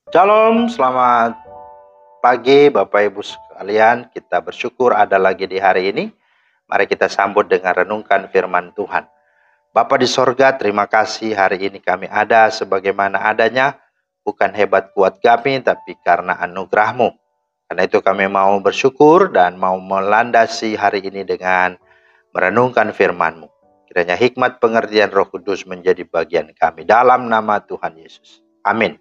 Shalom, selamat pagi Bapak Ibu sekalian. Kita bersyukur ada lagi di hari ini. Mari kita sambut dengan renungkan firman Tuhan. Bapa di sorga, terima kasih hari ini kami ada sebagaimana adanya. Bukan hebat kuat kami, tapi karena anugerah-Mu. Karena itu kami mau bersyukur dan mau melandasi hari ini dengan merenungkan firman-Mu. Kiranya hikmat pengertian Roh Kudus menjadi bagian kami. Dalam nama Tuhan Yesus. Amin.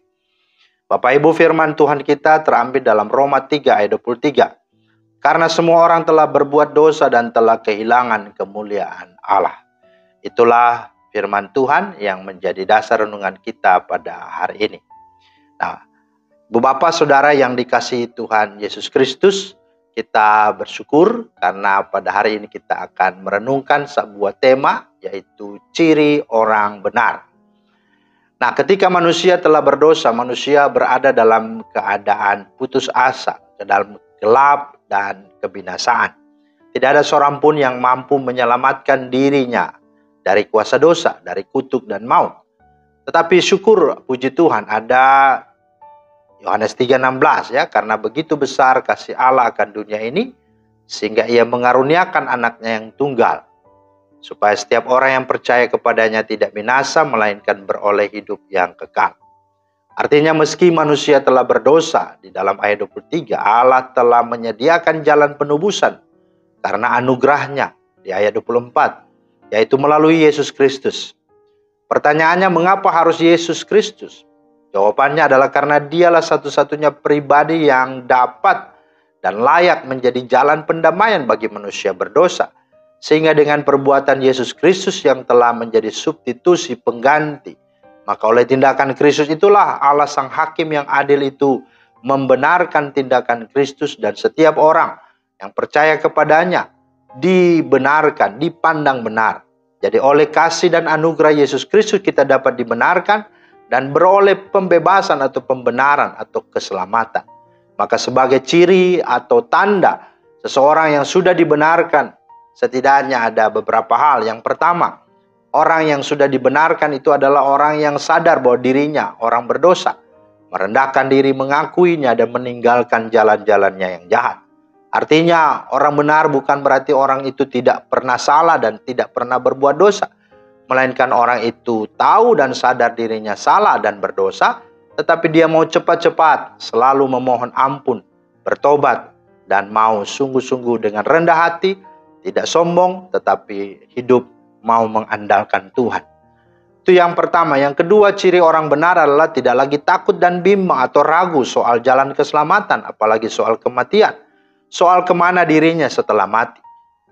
Bapak Ibu, firman Tuhan kita terambil dalam Roma 3 ayat 23. Karena semua orang telah berbuat dosa dan telah kehilangan kemuliaan Allah. Itulah firman Tuhan yang menjadi dasar renungan kita pada hari ini. Nah, Ibu Bapak Saudara yang dikasihi Tuhan Yesus Kristus, kita bersyukur karena pada hari ini kita akan merenungkan sebuah tema, yaitu ciri orang benar. Nah, ketika manusia telah berdosa, manusia berada dalam keadaan putus asa, ke dalam gelap dan kebinasaan. Tidak ada seorang pun yang mampu menyelamatkan dirinya dari kuasa dosa, dari kutuk dan maut. Tetapi syukur, puji Tuhan, ada Yohanes 3:16 ya, karena begitu besar kasih Allah akan dunia ini, sehingga ia mengaruniakan anaknya yang tunggal, supaya setiap orang yang percaya kepadanya tidak binasa, melainkan beroleh hidup yang kekal. Artinya meski manusia telah berdosa, di dalam ayat 23, Allah telah menyediakan jalan penebusan karena anugerahnya di ayat 24, yaitu melalui Yesus Kristus. Pertanyaannya, mengapa harus Yesus Kristus? Jawabannya adalah karena dialah satu-satunya pribadi yang dapat dan layak menjadi jalan pendamaian bagi manusia berdosa. Sehingga dengan perbuatan Yesus Kristus yang telah menjadi substitusi pengganti, maka oleh tindakan Kristus itulah Allah Sang Hakim yang adil itu membenarkan tindakan Kristus, dan setiap orang yang percaya kepadanya dibenarkan, dipandang benar. Jadi oleh kasih dan anugerah Yesus Kristus kita dapat dibenarkan dan beroleh pembebasan atau pembenaran atau keselamatan. Maka sebagai ciri atau tanda seseorang yang sudah dibenarkan, setidaknya ada beberapa hal. Yang pertama, orang yang sudah dibenarkan itu adalah orang yang sadar bahwa dirinya orang berdosa, merendahkan diri, mengakuinya, dan meninggalkan jalan-jalannya yang jahat. Artinya orang benar bukan berarti orang itu tidak pernah salah dan tidak pernah berbuat dosa, melainkan orang itu tahu dan sadar dirinya salah dan berdosa, tetapi dia mau cepat-cepat selalu memohon ampun, bertobat, dan mau sungguh-sungguh dengan rendah hati, tidak sombong, tetapi hidup mau mengandalkan Tuhan. Itu yang pertama. Yang kedua, ciri orang benar adalah tidak lagi takut dan bimbang atau ragu soal jalan keselamatan, apalagi soal kematian, soal kemana dirinya setelah mati.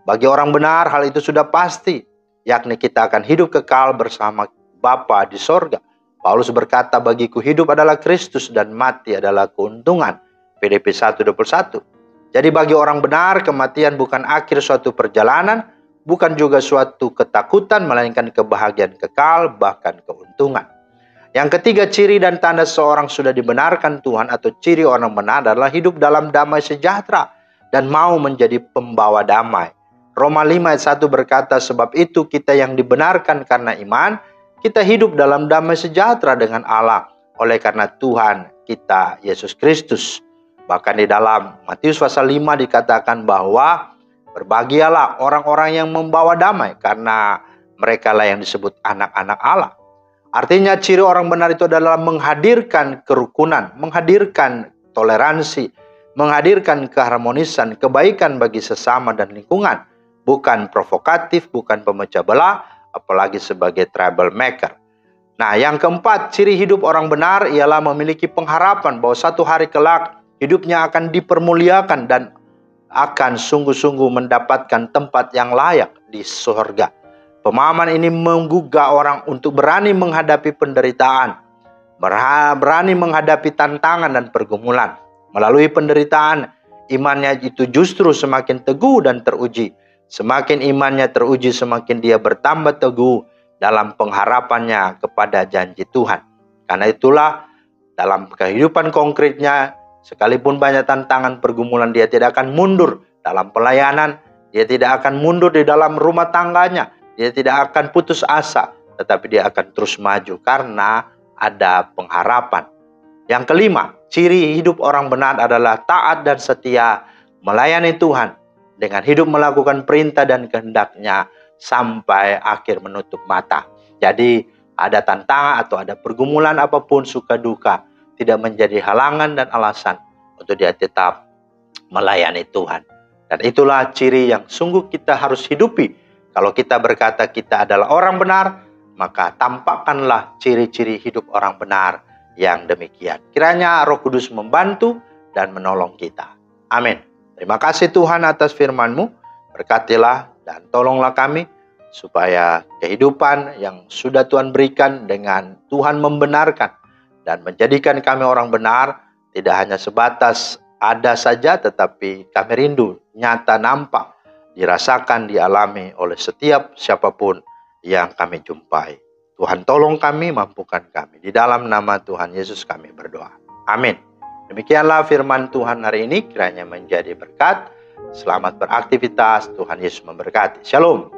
Bagi orang benar, hal itu sudah pasti, yakni kita akan hidup kekal bersama Bapa di sorga. Paulus berkata, bagiku hidup adalah Kristus dan mati adalah keuntungan. Filipi 1:21. Jadi bagi orang benar, kematian bukan akhir suatu perjalanan, bukan juga suatu ketakutan, melainkan kebahagiaan kekal, bahkan keuntungan. Yang ketiga, ciri dan tanda seorang sudah dibenarkan Tuhan atau ciri orang benar adalah hidup dalam damai sejahtera dan mau menjadi pembawa damai. Roma 5 ayat 1 berkata, sebab itu kita yang dibenarkan karena iman, kita hidup dalam damai sejahtera dengan Allah oleh karena Tuhan kita Yesus Kristus. Bahkan di dalam Matius pasal 5 dikatakan bahwa berbahagialah orang-orang yang membawa damai, karena mereka lah yang disebut anak-anak Allah. Artinya ciri orang benar itu adalah menghadirkan kerukunan, menghadirkan toleransi, menghadirkan keharmonisan, kebaikan bagi sesama dan lingkungan. Bukan provokatif, bukan pemecah belah, apalagi sebagai troublemaker. Nah, yang keempat, ciri hidup orang benar ialah memiliki pengharapan bahwa satu hari kelak hidupnya akan dipermuliakan dan akan sungguh-sungguh mendapatkan tempat yang layak di surga. Pemahaman ini menggugah orang untuk berani menghadapi penderitaan, berani menghadapi tantangan dan pergumulan. Melalui penderitaan, imannya itu justru semakin teguh dan teruji. Semakin imannya teruji, semakin dia bertambah teguh dalam pengharapannya kepada janji Tuhan. Karena itulah dalam kehidupan konkretnya, sekalipun banyak tantangan pergumulan, dia tidak akan mundur dalam pelayanan, dia tidak akan mundur di dalam rumah tangganya, dia tidak akan putus asa, tetapi dia akan terus maju karena ada pengharapan. Yang kelima, ciri hidup orang benar adalah taat dan setia melayani Tuhan dengan hidup melakukan perintah dan kehendak-Nya sampai akhir menutup mata. Jadi ada tantangan atau ada pergumulan apapun, suka duka, tidak menjadi halangan dan alasan untuk dia tetap melayani Tuhan. Dan itulah ciri yang sungguh kita harus hidupi. Kalau kita berkata kita adalah orang benar, maka tampakkanlah ciri-ciri hidup orang benar yang demikian. Kiranya Roh Kudus membantu dan menolong kita. Amin. Terima kasih Tuhan atas firman-Mu. Berkatilah dan tolonglah kami supaya kehidupan yang sudah Tuhan berikan dengan Tuhan membenarkan dan menjadikan kami orang benar, tidak hanya sebatas ada saja, tetapi kami rindu, nyata, nampak, dirasakan, dialami oleh setiap siapapun yang kami jumpai. Tuhan tolong kami, mampukan kami. Di dalam nama Tuhan Yesus kami berdoa. Amin. Demikianlah firman Tuhan hari ini, kiranya menjadi berkat. Selamat beraktivitas, Tuhan Yesus memberkati. Shalom.